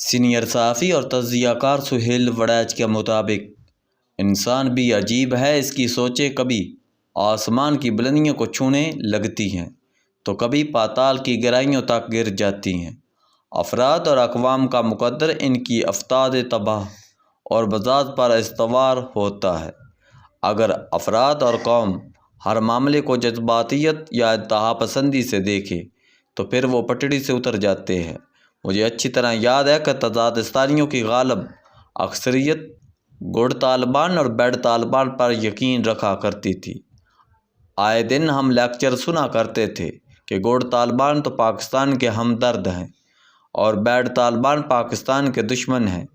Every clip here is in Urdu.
سینئر صحافی اور تجزیہ کار سہیل وڑیچ کے مطابق انسان بھی عجیب ہے، اس کی سوچیں کبھی آسمان کی بلندیوں کو چھونے لگتی ہیں تو کبھی پاتال کی گہرائیوں تک گر جاتی ہیں۔ افراد اور اقوام کا مقدر ان کی افتاد تباہ اور بذات پر استوار ہوتا ہے۔ اگر افراد اور قوم ہر معاملے کو جذباتیت یا انتہا پسندی سے دیکھے تو پھر وہ پٹڑی سے اتر جاتے ہیں۔ مجھے اچھی طرح یاد ہے کہ تزادستانیوں کی غالب اکثریت گڑ طالبان اور بیڈ طالبان پر یقین رکھا کرتی تھی۔ آئے دن ہم لیکچر سنا کرتے تھے کہ گڑ طالبان تو پاکستان کے ہمدرد ہیں اور بیڈ طالبان پاکستان کے دشمن ہیں۔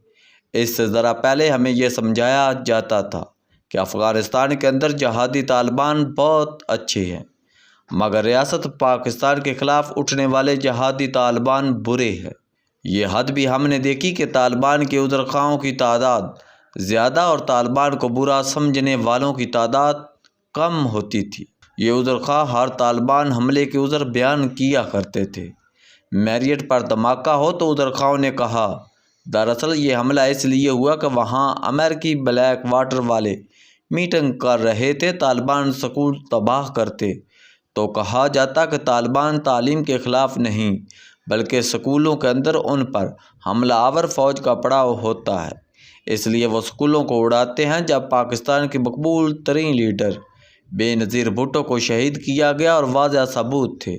اس سے ذرا پہلے ہمیں یہ سمجھایا جاتا تھا کہ افغانستان کے اندر جہادی طالبان بہت اچھے ہیں، مگر ریاست پاکستان کے خلاف اٹھنے والے جہادی طالبان برے ہیں۔ یہ حد بھی ہم نے دیکھی کہ طالبان کے عذرخواہوں کی تعداد زیادہ اور طالبان کو برا سمجھنے والوں کی تعداد کم ہوتی تھی۔ یہ عذرخواہ ہر طالبان حملے کے عذر بیان کیا کرتے تھے۔ میریٹ پر دھماکہ ہو تو عذرخواہوں نے کہا دراصل یہ حملہ اس لیے ہوا کہ وہاں امریکی بلیک واٹر والے میٹنگ کر رہے تھے۔ طالبان سکول تباہ کرتے تو کہا جاتا کہ طالبان تعلیم کے خلاف نہیں بلکہ سکولوں کے اندر ان پر حملہ آور فوج کا پڑاؤ ہوتا ہے، اس لیے وہ سکولوں کو اڑاتے ہیں۔ جب پاکستان کے مقبول ترین لیڈر بے نظیر بھٹو کو شہید کیا گیا اور واضح ثبوت تھے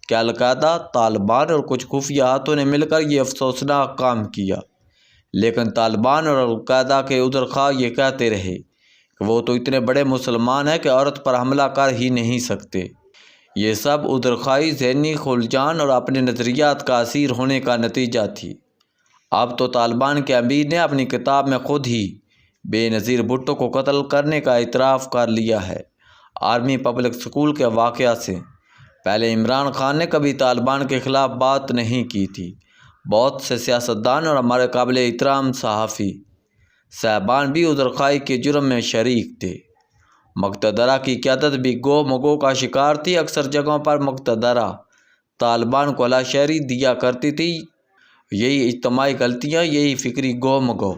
کہ القاعدہ، طالبان اور کچھ خفیہ ہاتھوں نے مل کر یہ افسوسناک کام کیا، لیکن طالبان اور القاعدہ کے عذرخواہ یہ کہتے رہے کہ وہ تو اتنے بڑے مسلمان ہیں کہ عورت پر حملہ کر ہی نہیں سکتے۔ یہ سب عذرخواہی، ذہنی خلجان اور اپنے نظریات کا اسیر ہونے کا نتیجہ تھی۔ اب تو طالبان کے امیر نے اپنی کتاب میں خود ہی بے نظیر بھٹو کو قتل کرنے کا اعتراف کر لیا ہے۔ آرمی پبلک اسکول کے واقعہ سے پہلے عمران خان نے کبھی طالبان کے خلاف بات نہیں کی تھی۔ بہت سے سیاستدان اور ہمارے قابل احترام صحافی صاحبان بھی عذرخواہی کے جرم میں شریک تھے۔ مقتدرہ کی قیادت بھی گو مگو کا شکار تھی۔ اکثر جگہوں پر مقتدرہ طالبان کو اعلیٰ شہری دیا کرتی تھی۔ یہی اجتماعی غلطیاں، یہی فکری گو مگو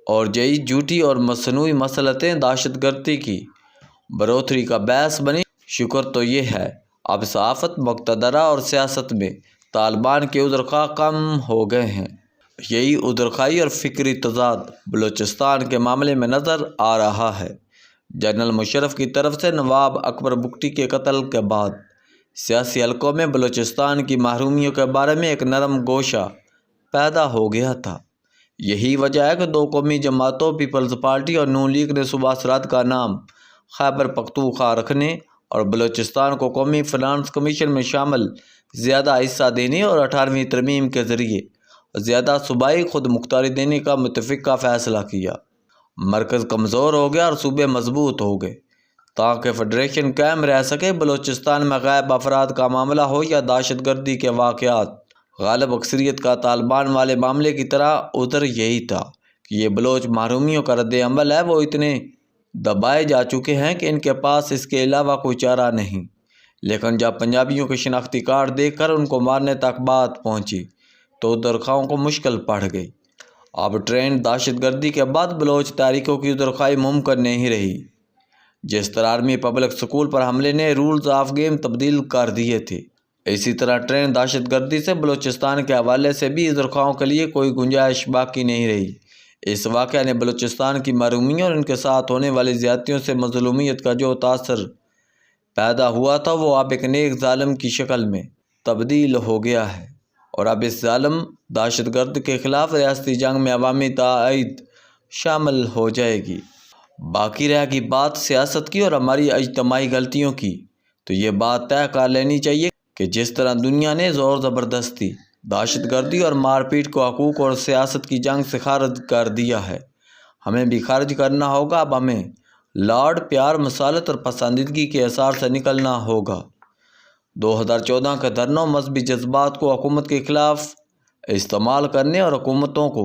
اور یہی جھوٹی اور مصنوعی مسلطیں دہشت گردی کی بروتھری کا باعث بنی۔ شکر تو یہ ہے اب صحافت، مقتدرہ اور سیاست میں طالبان کے عذرخواہ کم ہو گئے ہیں۔ یہی عذرخواہی اور فکری تضاد بلوچستان کے معاملے میں نظر آ رہا ہے۔ جنرل مشرف کی طرف سے نواب اکبر بگٹی کے قتل کے بعد سیاسی حلقوں میں بلوچستان کی محرومیوں کے بارے میں ایک نرم گوشہ پیدا ہو گیا تھا۔ یہی وجہ ہے کہ دو قومی جماعتوں پیپلز پارٹی اور نون لیگ نے صوبہ سرحد کا نام خیبر پختونخوا رکھنے اور بلوچستان کو قومی فنانس کمیشن میں شامل زیادہ حصہ دینے اور 18ویں ترمیم کے ذریعے زیادہ صوبائی خود مختاری دینے کا متفقہ فیصلہ کیا۔ مرکز کمزور ہو گیا اور صوبے مضبوط ہو گئے تاکہ فیڈریشن قائم رہ سکے۔ بلوچستان میں غائب افراد کا معاملہ ہو یا دہشت گردی کے واقعات، غالب اکثریت کا طالبان والے معاملے کی طرح عذر یہی تھا کہ یہ بلوچ محرومیوں کا رد عمل ہے۔ وہ اتنے دبائے جا چکے ہیں کہ ان کے پاس اس کے علاوہ کوئی چارہ نہیں۔ لیکن جب پنجابیوں کے شناختی کارڈ دیکھ کر ان کو مارنے تک بات پہنچی تو عذرخواہوں کو مشکل پڑ گئی۔ اب ٹرینڈ دہشت گردی کے بعد بلوچ تاریخوں کی عذرخواہی ممکن نہیں رہی۔ جس طرح آرمی پبلک اسکول پر حملے نے رولز آف گیم تبدیل کر دیے تھے، اسی طرح ٹرینڈ دہشت گردی سے بلوچستان کے حوالے سے بھی عذرخواہوں کے لیے کوئی گنجائش باقی نہیں رہی۔ اس واقعہ نے بلوچستان کی محرومیوں اور ان کے ساتھ ہونے والی زیادتیوں سے مظلومیت کا جو تاثر پیدا ہوا تھا وہ اب ایک نیک ظالم کی شکل میں تبدیل ہو گیا ہے، اور اب اس ظالم دہشت گرد کے خلاف ریاستی جنگ میں عوامی تائید شامل ہو جائے گی۔ باقی رہ گی بات سیاست کی اور ہماری اجتماعی غلطیوں کی، تو یہ بات طے کر لینی چاہیے کہ جس طرح دنیا نے زور زبردستی، دہشت گردی اور مار پیٹ کو حقوق اور سیاست کی جنگ سے خارج کر دیا ہے، ہمیں بھی خارج کرنا ہوگا۔ اب ہمیں لاڈ، پیار، مصالحت اور پسندیدگی کے اثار سے نکلنا ہوگا۔ 2014 کے دھرنوں مذہبی جذبات کو حکومت کے خلاف استعمال کرنے اور حکومتوں کو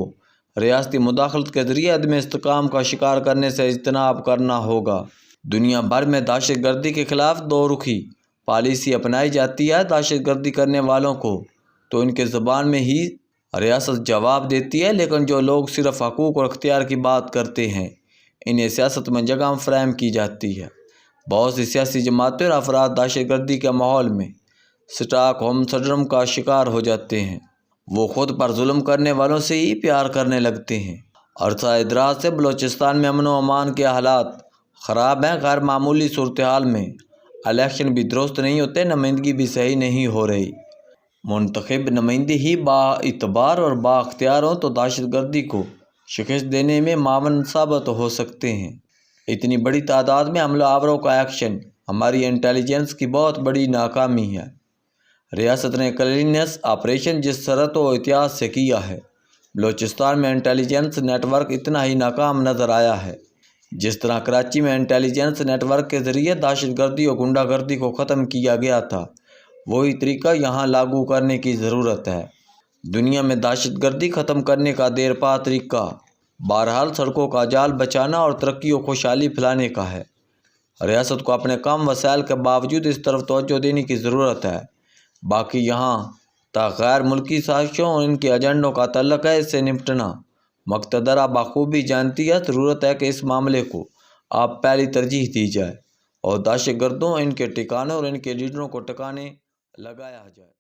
ریاستی مداخلت کے ذریعے عدم استحکام کا شکار کرنے سے اجتناب کرنا ہوگا۔ دنیا بھر میں دہشت گردی کے خلاف دو رخی پالیسی اپنائی جاتی ہے۔ دہشت گردی کرنے والوں کو تو ان کے زبان میں ہی ریاست جواب دیتی ہے، لیکن جو لوگ صرف حقوق اور اختیار کی بات کرتے ہیں انہیں سیاست میں جگہ فراہم کی جاتی ہے۔ بہت سی سیاسی جماعتیں اور افراد دہشت گردی کے ماحول میں اسٹاک ہوم سنڈروم کا شکار ہو جاتے ہیں۔ وہ خود پر ظلم کرنے والوں سے ہی پیار کرنے لگتے ہیں۔ عرصہ دراز سے بلوچستان میں امن و امان کے حالات خراب ہیں۔ غیر معمولی صورتحال میں الیکشن بھی درست نہیں ہوتے، نمائندگی بھی صحیح نہیں ہو رہی۔ منتخب نمائندے ہی با اعتبار اور با اختیار ہوں تو دہشت گردی کو شکست دینے میں معاون ثابت ہو سکتے ہیں۔ اتنی بڑی تعداد میں حملہ آوروں کا ایکشن ہماری انٹیلیجنس کی بہت بڑی ناکامی ہے۔ ریاست نے کلیننس آپریشن جس سرعت و احتیاط سے کیا ہے، بلوچستان میں انٹیلیجنس نیٹ ورک اتنا ہی ناکام نظر آیا ہے۔ جس طرح کراچی میں انٹیلیجنس نیٹ ورک کے ذریعے دہشت گردی اور غنڈہ گردی کو ختم کیا گیا تھا، وہی طریقہ یہاں لاگو کرنے کی ضرورت ہے۔ دنیا میں دہشت گردی ختم کرنے کا دیر پا طریقہ بہرحال سڑکوں کا جال بچانا اور ترقی و خوشحالی پھیلانے کا ہے۔ ریاست کو اپنے کم وسائل کے باوجود اس طرف توجہ دینے کی ضرورت ہے۔ باقی یہاں تک غیر ملکی سازشوں اور ان کے ایجنڈوں کا تعلق ہے، اس سے نمٹنا مقتدرہ بخوبی جانتی ہے۔ ضرورت ہے کہ اس معاملے کو اب پہلی ترجیح دی جائے اور دہشت گردوں، ان کے ٹھکانوں اور ان کے لیڈروں کو ٹھکانے لگایا جائے۔